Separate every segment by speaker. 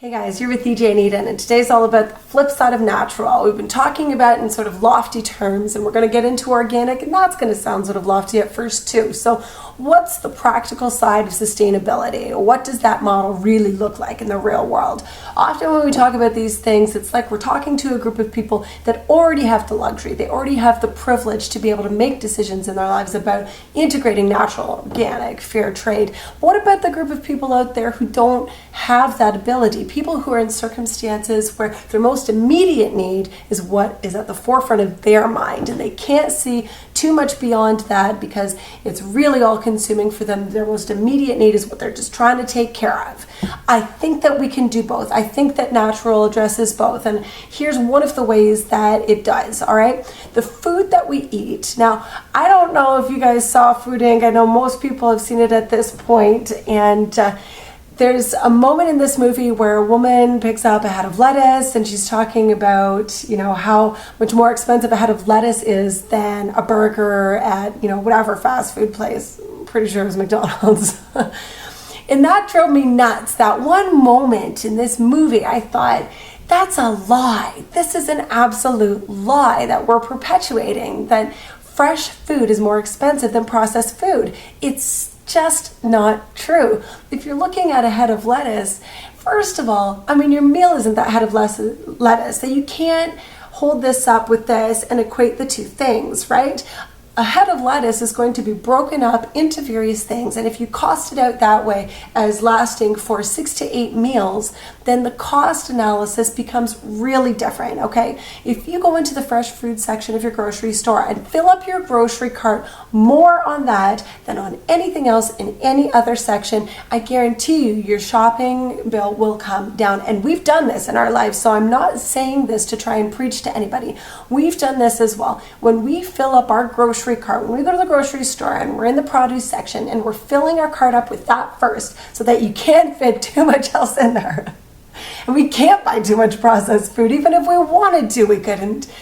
Speaker 1: Hey guys, you're with EJ and Eden, and today's all about the flip side of natural. We've been talking about it in sort of lofty terms, and we're going to get into organic, and that's going to sound sort of lofty at first too. So what's the practical side of sustainability? What does that model really look like in the real world? Often when we talk about these things, it's like we're talking to a group of people that already have the luxury, they already have the privilege to be able to make decisions in their lives about integrating natural, organic, fair trade. What about the group of people out there who don't have that ability? People who are in circumstances where their most immediate need is what is at the forefront of their mind, and they can't see too much beyond that because it's really all consuming for them. Their most immediate need is what they're just trying to take care of. I think that we can do both. I think that natural addresses both, and here's one of the ways that it does. All right, the food that we eat. Now, I don't know if you guys saw Food Inc. I know most people have seen it at this point, and there's a moment in this movie where a woman picks up a head of lettuce and she's talking about, how much more expensive a head of lettuce is than a burger at, whatever fast food place. I'm pretty sure it was McDonald's. And that drove me nuts. That one moment in this movie, I thought, that's a lie. This is an absolute lie that we're perpetuating, that fresh food is more expensive than processed food. It's just not true. If you're looking at a head of lettuce, first of all, your meal isn't that head of lettuce, so you can't hold this up with this and equate the two things, right? A head of lettuce is going to be broken up into various things, and if you cost it out that way as lasting for 6 to 8 meals, then the cost analysis becomes really different, okay? If you go into the fresh food section of your grocery store and fill up your grocery cart more on that than on anything else in any other section, I guarantee you your shopping bill will come down. And we've done this in our lives, so I'm not saying this to try and preach to anybody. We've done this as well. When we fill up our grocery cart, when we go to the grocery store and we're in the produce section and we're filling our cart up with that first so that you can't fit too much else in there. And we can't buy too much processed food. Even if we wanted to, we couldn't.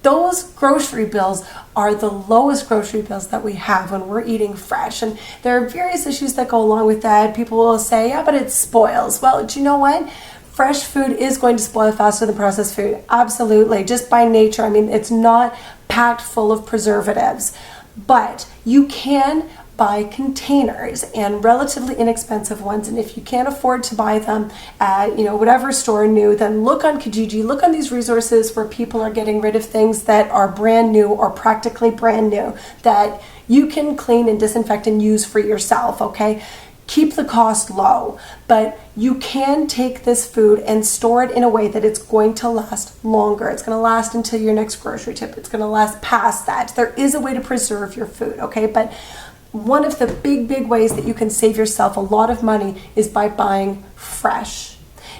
Speaker 1: Those grocery bills are the lowest grocery bills that we have when we're eating fresh. And there are various issues that go along with that. People will say, yeah, but it spoils. Well, do you know what? Fresh food is going to spoil faster than processed food. Absolutely. Just by nature. It's not packed full of preservatives. But you can buy containers, and relatively inexpensive ones, and if you can't afford to buy them at whatever store new, then look on Kijiji, look on these resources where people are getting rid of things that are brand new or practically brand new that you can clean and disinfect and use for yourself, okay? Keep the cost low, but you can take this food and store it in a way that it's going to last longer. It's going to last until your next grocery trip. It's going to last past that. There is a way to preserve your food, okay? But one of the big ways that you can save yourself a lot of money is by buying fresh.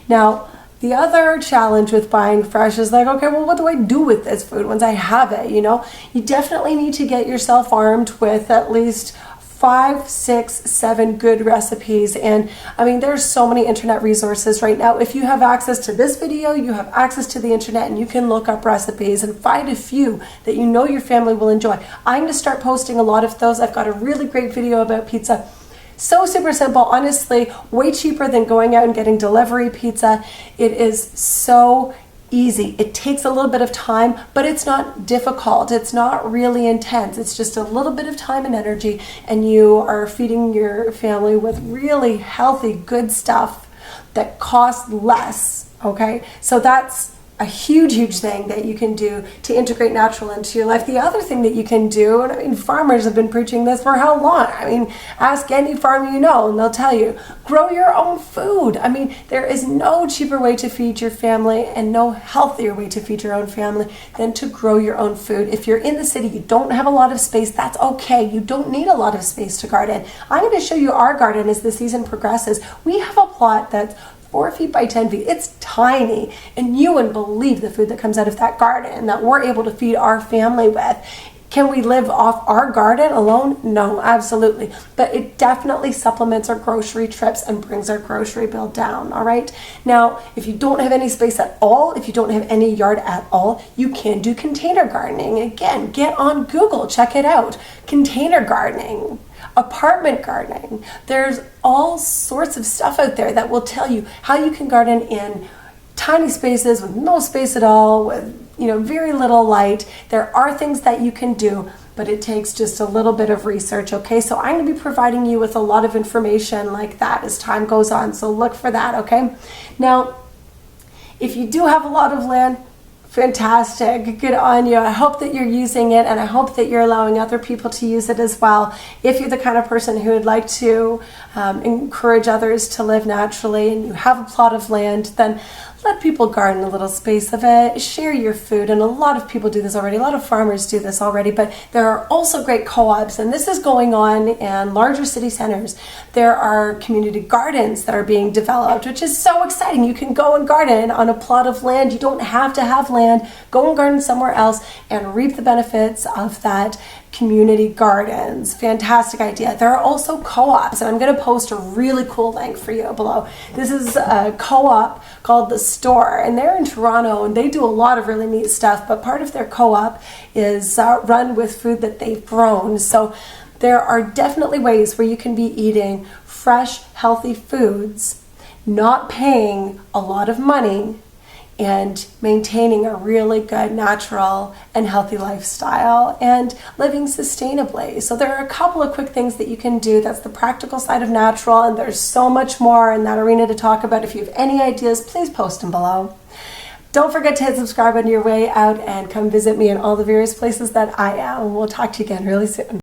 Speaker 1: Now, the other challenge with buying fresh is like, okay, well, what do I do with this food once I have it? You definitely need to get yourself armed with at least 5, 6, 7 good recipes. And there's so many internet resources right now. If you have access to this video, you have access to the internet, and you can look up recipes and find a few that you know your family will enjoy. I'm going to start posting a lot of those. I've got a really great video about pizza. So super simple, honestly, way cheaper than going out and getting delivery pizza. It is so easy. It takes a little bit of time, but it's not difficult. It's not really intense. It's just a little bit of time and energy, and you are feeding your family with really healthy, good stuff that costs less, okay? So that's a huge thing that you can do to integrate natural into your life. The other thing that you can do, and farmers have been preaching this for how long? Ask any farmer you know and they'll tell you, grow your own food. There is no cheaper way to feed your family and no healthier way to feed your own family than to grow your own food. If you're in the city, you don't have a lot of space, that's okay. You don't need a lot of space to garden. I'm going to show you our garden as the season progresses. We have a plot that's 4 feet by 10 feet. It's tiny, and you wouldn't believe the food that comes out of that garden that we're able to feed our family with. Can we live off our garden alone? No, absolutely. But it definitely supplements our grocery trips and brings our grocery bill down, all right? Now, if you don't have any space at all, if you don't have any yard at all, you can do container gardening. Again, get on Google, check it out. Container gardening. apartment gardening. There's all sorts of stuff out there that will tell you how you can garden in tiny spaces with no space at all, with very little light. There are things that you can do, but it takes just a little bit of research, okay? So I'm gonna be providing you with a lot of information like that as time goes on, so look for that, okay? Now, if you do have a lot of land, fantastic, good on you. I hope that you're using it, and I hope that you're allowing other people to use it as well. If you're the kind of person who would like to encourage others to live naturally and you have a plot of land, then let people garden a little space of it, share your food, and a lot of people do this already. A lot of farmers do this already, but there are also great co-ops, and this is going on in larger city centers. There are community gardens that are being developed, which is so exciting. You can go and garden on a plot of land. You don't have to have land. Go and garden somewhere else and reap the benefits of that community gardens. Fantastic idea. There are also co-ops, and I'm going to post a really cool link for you below. This is a co-op called The Store, and they're in Toronto, and they do a lot of really neat stuff, but part of their co-op is run with food that they've grown. So there are definitely ways where you can be eating fresh, healthy foods, not paying a lot of money, and maintaining a really good natural and healthy lifestyle and living sustainably. So there are a couple of quick things that you can do. That's the practical side of natural, and there's so much more in that arena to talk about. If you have any ideas, please post them below. Don't forget to hit subscribe on your way out and come visit me in all the various places that I am. We'll talk to you again really soon.